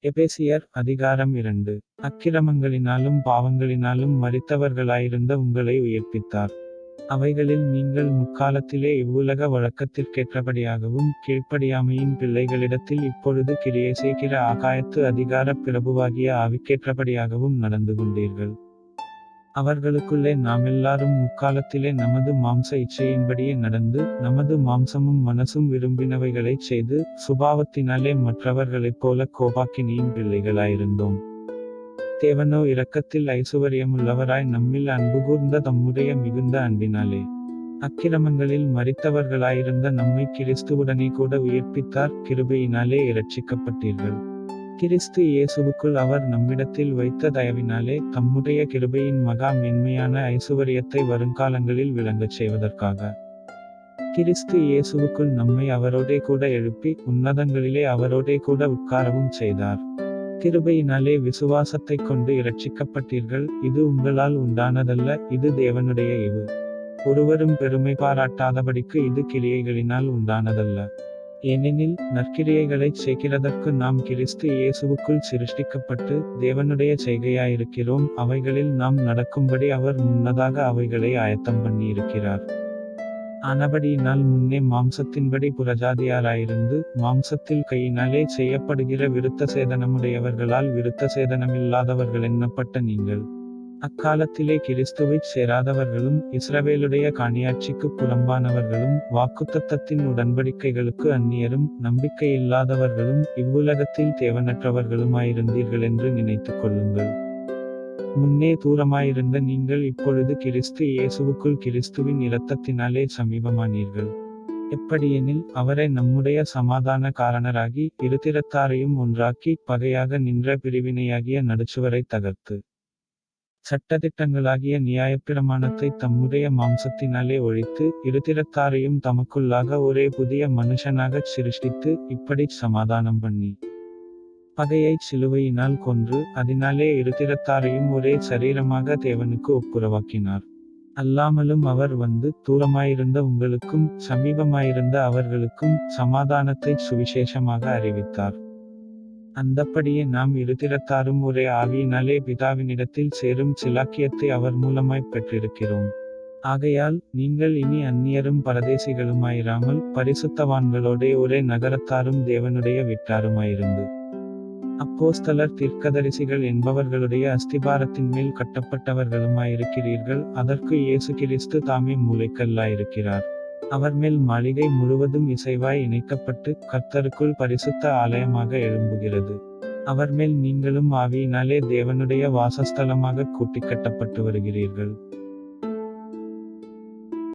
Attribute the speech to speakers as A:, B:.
A: எபேசியர் அதிகாரம் 2. அக்கிரமங்களினாலும் பாவங்களினாலும் மரித்தவர்களாயிருந்த உங்களை உயிர்ப்பித்தார். அவைகளில் நீங்கள் முற்காலத்திலே இவ்வுலக வழக்கத்திற்கேற்றபடியாகவும் கீழ்ப்படியாமையின் பிள்ளைகளிடத்தில் இப்பொழுது கிரியை செய்கிற ஆகாயத்து அதிகாரப் பிரபுவாகிய ஆவிக்கேற்றபடியாகவும் நடந்து கொண்டீர்கள். அவர்களுக்குள்ளே நாமெல்லாரும் முற்காலத்திலே நமது மாம்ச இச்சையின்படியே நடந்து நமது மாம்சமும் மனசும் விரும்பினவைகளைச் செய்து சுபாவத்தினாலே மற்றவர்களைப் போல கோபாக்கினியின் பிள்ளைகளாயிருந்தோம். தேவனோ இரக்கத்தில் ஐசுவரியமுள்ளவராய் நம்மில் அன்புகூர்ந்த தம்முடைய மிகுந்த அன்பினாலே அக்கிரமங்களில் மரித்தவர்களாயிருந்த நம்மை கிறிஸ்துவுடனே கூட உயிர்ப்பித்தார். கிருபையினாலே இரட்சிக்கப்பட்டீர்கள். கிறிஸ்து இயேசுவுக்குள் அவர் நம்மிடத்தில் வைத்த தயவினாலே தம்முடைய கிருபையின் மகா மேன்மையான ஐசுவரியத்தை வருங்காலங்களில் விளங்கச் செய்வதற்காக கிறிஸ்து இயேசுவுக்குள் நம்மை அவரோடே கூட எழுப்பி உன்னதங்களிலே அவரோடே கூட உட்காரவும் செய்தார். கிருபையினாலே விசுவாசத்தைக் கொண்டு இரட்சிக்கப்பட்டீர்கள். இது உங்களால் உண்டானதல்ல, இது தேவனுடைய ஈவு. ஒருவரும் பெருமை பாராட்டாதபடிக்கு இது கிரியைகளினால் உண்டானதல்ல. ஏனெனில் நற்கிரியைகளைச் செய்கிறதற்கு நாம் கிறிஸ்து இயேசுவுக்குள் சிருஷ்டிக்கப்பட்டு தேவனுடைய செய்கையாயிருக்கிறோம். அவைகளில் நாம் நடக்கும்படி அவர் முன்னதாக அவைகளை ஆயத்தம் பண்ணியிருக்கிறார். ஆனபடியினால் முன்னே மாம்சத்தின்படி புறஜாதியாராயிருந்து மாம்சத்தில் கையினாலே செய்யப்படுகிற விருத்த சேதனமுடையவர்களால் விருத்த சேதனமில்லாதவர்கள் எண்ணப்பட்ட நீங்கள் அக்காலத்திலே கிறிஸ்துவைச் சேராதவர்களும் இஸ்ரவேலுடைய காணியாட்சிக்குப் புறம்பானவர்களும் வாக்குத்தத்தத்தின் உடன்படிக்கைகளுக்கு அந்நியரும் நம்பிக்கையில்லாதவர்களும் இவ்வுலகத்தில் தேவனற்றவர்களுமாயிருந்தீர்கள் என்று நினைத்துக் கொள்ளுங்கள். முன்னே தூரமாயிருந்த நீங்கள் இப்பொழுது கிறிஸ்து இயேசுவுக்குள் கிறிஸ்துவின் இரத்தத்தினாலே சமீபமானீர்கள். எப்படியெனில் அவரை நம்முடைய சமாதான காரணராகி இருதிறத்தாரையும் ஒன்றாக்கி பகையாக நின்ற பிரிவினையாகிய நடுச்சுவரை தகர்த்து சட்டதிட்டங்களாகிய நியாயப்பிரமாணத்தை தம்முடைய மாம்சத்தினாலே ஒழித்து இருதிறத்தாரையும் தமக்குள்ளாக ஒரே புதிய மனுஷனாகச் சிருஷ்டித்து இப்படிச் சமாதானம் பண்ணி பகையைச் சிலுவையினால் கொன்று அதனாலே இருதிறத்தாரையும் ஒரே சரீரமாக தேவனுக்கு ஒப்புரவாக்கினார். அல்லாமலும் அவர் வந்து தூரமாயிருந்த உங்களுக்கும் சமீபமாயிருந்த அவர்களுக்கும் சமாதானத்தைச் சுவிசேஷமாக அறிவித்தார். அந்தப்படியே நாம் இருதிறத்தாரும் ஒரே ஆவியினாலே பிதாவினிடத்தில் சேரும் சிலாக்கியத்தை அவர் மூலமாய்ப் பெற்றிருக்கிறோம். ஆகையால் நீங்கள் இனி அந்நியரும் பரதேசிகளுமாயிராமல் பரிசுத்தவான்களோடே ஒரே நகரத்தாரும் தேவனுடைய வீட்டாருமாயிருந்து அப்போஸ்தலர் தீர்க்கதரிசிகள் என்பவர்களுடைய அஸ்திபாரத்தின் மேல் கட்டப்பட்டவர்களுமாயிருக்கிறீர்கள். அதற்கு இயேசு கிறிஸ்து தாமே மூலைக்கல்லாயிருக்கிறார். அவர் மேல் மாளிகை முழுவதும் இசைவாய் இணைக்கப்பட்டு கர்த்தருக்குள் பரிசுத்த ஆலயமாக எழும்புகிறது. அவர் மேல் நீங்களும் ஆவியினாலே தேவனுடைய வாசஸ்தலமாக கூட்டிக் கட்டப்பட்டு வருகிறீர்கள்.